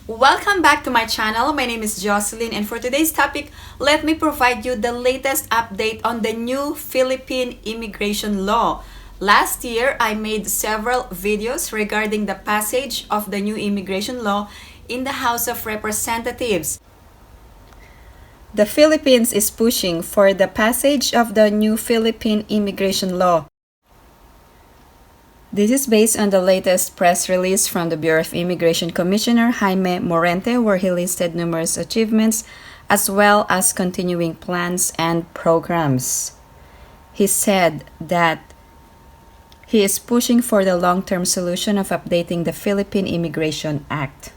Welcome back to my channel. My name is Jocelyn, and for today's topic, let me provide you the latest update on the new Philippine immigration law. Last year, I made several videos regarding the passage of the new immigration law in the House of Representatives. The Philippines is pushing for the passage of the new Philippine immigration law. This is based on the latest press release from the Bureau of Immigration Commissioner Jaime Morente, where he listed numerous achievements as well as continuing plans and programs. He said that he is pushing for the long-term solution of updating the Philippine Immigration Act.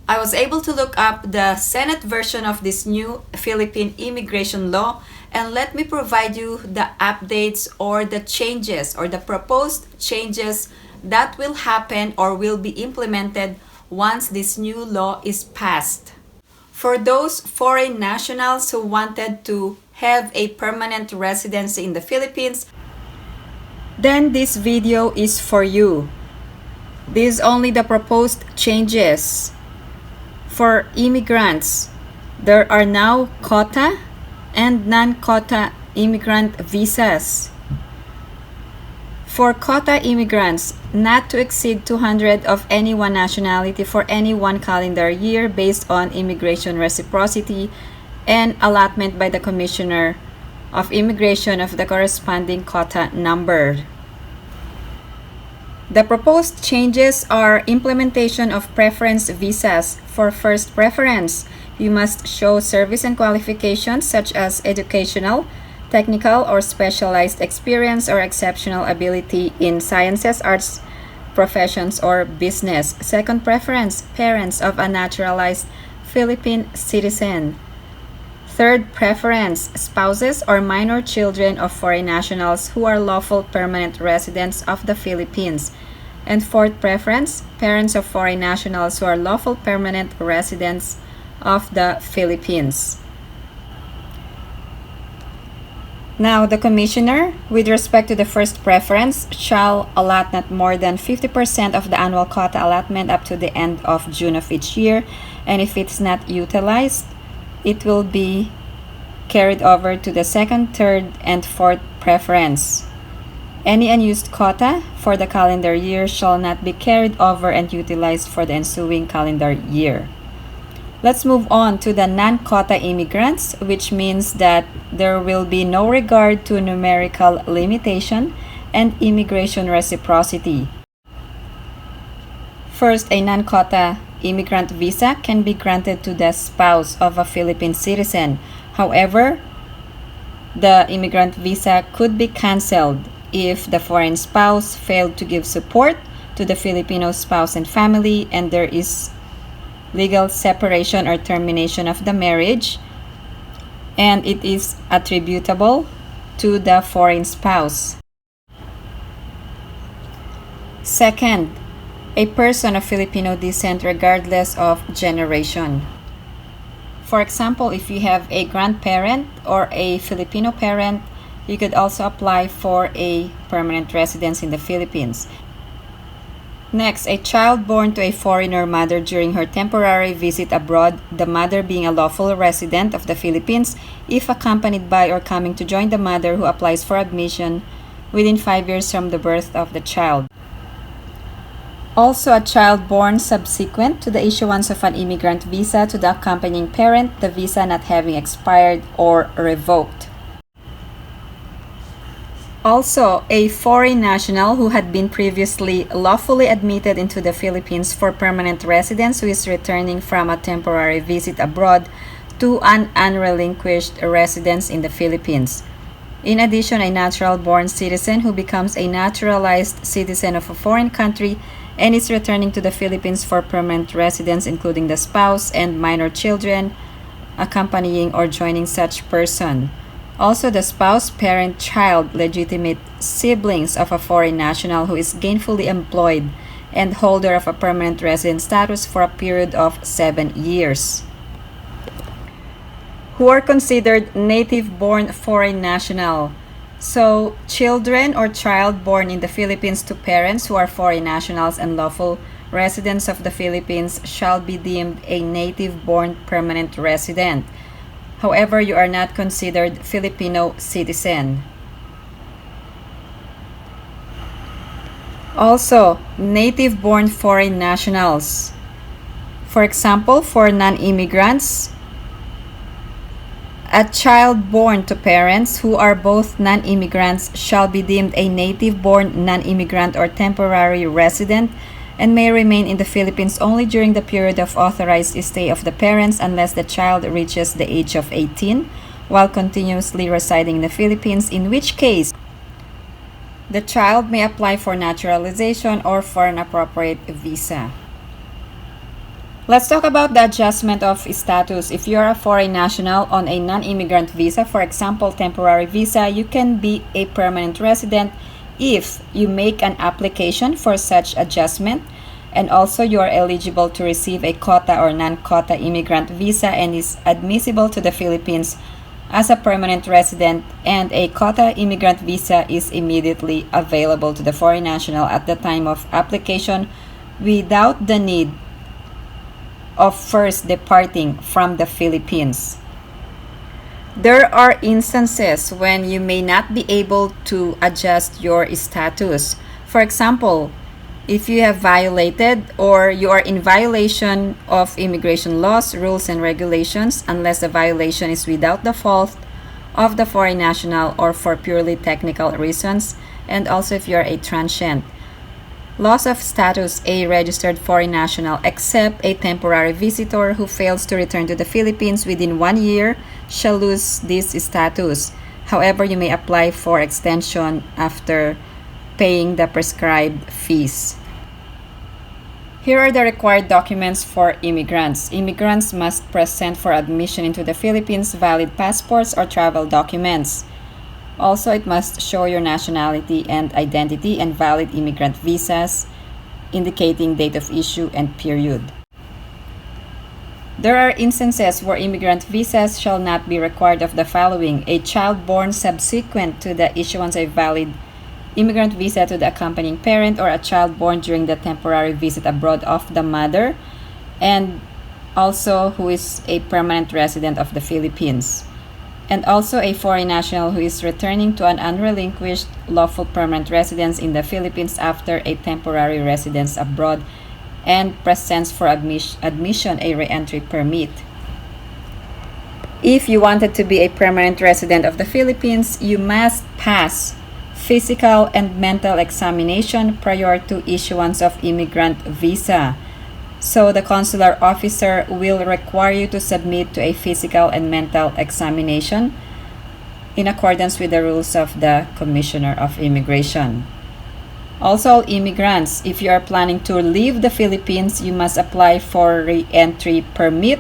I was able to look up the Senate version of this new Philippine immigration law, and let me provide you the updates or the changes or the proposed changes that will happen or will be implemented once this new law is passed. For those foreign nationals who wanted to have a permanent residency in the Philippines, then this video is for you. This is only the proposed changes. For immigrants, there are now quota and non-quota immigrant visas. For quota immigrants, not to exceed 200 of any one nationality for any one calendar year based on immigration reciprocity and allotment by the Commissioner of Immigration of the corresponding quota number. The proposed changes are implementation of preference visas. For first preference, you must show service and qualifications such as educational, technical, or specialized experience or exceptional ability in sciences, arts, professions, or business. Second preference, parents of a naturalized Philippine citizen. Third preference, spouses or minor children of foreign nationals who are lawful permanent residents of the Philippines. And fourth preference, parents of foreign nationals who are lawful permanent residents of the Philippines. Now, the Commissioner, with respect to the first preference, shall allot not more than 50% of the annual quota allotment up to the end of June of each year, and if it's not utilized, it will be carried over to the second, third, and fourth preference. Any unused quota for the calendar year shall not be carried over and utilized for the ensuing calendar year. Let's move on to the non-quota immigrants, which means that there will be no regard to numerical limitation and immigration reciprocity. First, a non-quota immigrant visa can be granted to the spouse of a Philippine citizen. However, the immigrant visa could be canceled if the foreign spouse failed to give support to the Filipino spouse and family and there is legal separation or termination of the marriage and it is attributable to the foreign spouse. Second, a person of Filipino descent regardless of generation. For example, if you have a grandparent or a Filipino parent, you could also apply for a permanent residence in the Philippines. Next, a child born to a foreigner mother during her temporary visit abroad, the mother being a lawful resident of the Philippines, if accompanied by or coming to join the mother who applies for admission within 5 years from the birth of the child. Also, a child born subsequent to the issuance of an immigrant visa to the accompanying parent, the visa not having expired or revoked. Also, a foreign national who had been previously lawfully admitted into the Philippines for permanent residence who is returning from a temporary visit abroad to an unrelinquished residence in the Philippines. In addition, a natural-born citizen who becomes a naturalized citizen of a foreign country and is returning to the Philippines for permanent residence, including the spouse and minor children accompanying or joining such person. Also, the spouse, parent, child, legitimate siblings of a foreign national who is gainfully employed and holder of a permanent resident status for a period of 7 years. Who are considered native-born foreign national. So, children or child born in the Philippines to parents who are foreign nationals and lawful residents of the Philippines shall be deemed a native-born permanent resident. However, you are not considered Filipino citizen. Also, native-born foreign nationals. For example, for non-immigrants, a child born to parents who are both non-immigrants shall be deemed a native-born non-immigrant or temporary resident and may remain in the Philippines only during the period of authorized stay of the parents unless the child reaches the age of 18 while continuously residing in the Philippines, in which case the child may apply for naturalization or for an appropriate visa. Let's talk about the adjustment of status. If you are a foreign national on a non-immigrant visa, for example, temporary visa, you can be a permanent resident if you make an application for such adjustment, and also you are eligible to receive a quota or non-quota immigrant visa and is admissible to the Philippines as a permanent resident, and a quota immigrant visa is immediately available to the foreign national at the time of application without the need of first departing from the Philippines. There are instances when you may not be able to adjust your status. For example, if you have violated or you are in violation of immigration laws, rules, and regulations, unless the violation is without the fault of the foreign national or for purely technical reasons, and also if you are a transient. Loss of status: a registered foreign national, except a temporary visitor who fails to return to the Philippines within 1 year, shall lose this status. However, you may apply for extension after paying the prescribed fees. Here are the required documents for immigrants. Immigrants must present for admission into the Philippines valid passports or travel documents. Also, it must show your nationality and identity and valid immigrant visas indicating date of issue and period. There are instances where immigrant visas shall not be required of the following: a child born subsequent to the issuance of a valid immigrant visa to the accompanying parent, or a child born during the temporary visit abroad of the mother, and also who is a permanent resident of the Philippines, and also a foreign national who is returning to an unrelinquished lawful permanent residence in the Philippines after a temporary residence abroad and presents for admission a re-entry permit. If you wanted to be a permanent resident of the Philippines, you must pass physical and mental examination prior to issuance of immigrant visa. So the consular officer will require you to submit to a physical and mental examination in accordance with the rules of the Commissioner of Immigration. Also, all immigrants, if you are planning to leave the Philippines, you must apply for re-entry permit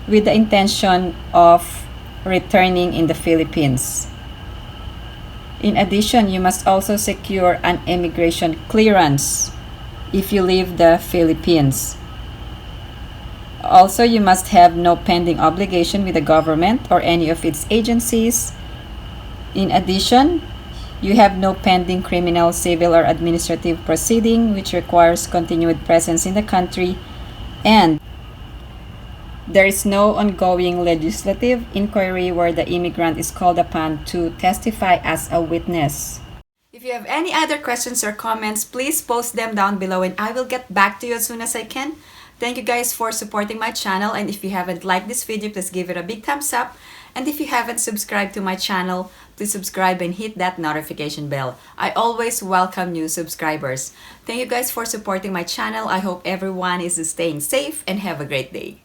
with the intention of returning in the Philippines. In addition, you must also secure an immigration clearance if you leave the Philippines. Also, you must have no pending obligation with the government or any of its agencies. In addition, you have no pending criminal, civil, or administrative proceeding which requires continued presence in the country, and there is no ongoing legislative inquiry where the immigrant is called upon to testify as a witness. If you have any other questions or comments, please post them down below and I will get back to you as soon as I can. Thank you guys for supporting my channel, and if you haven't liked this video, please give it a big thumbs up. And if you haven't subscribed to my channel, please subscribe and hit that notification bell. I always welcome new subscribers. Thank you guys for supporting my channel. I hope everyone is staying safe and have a great day.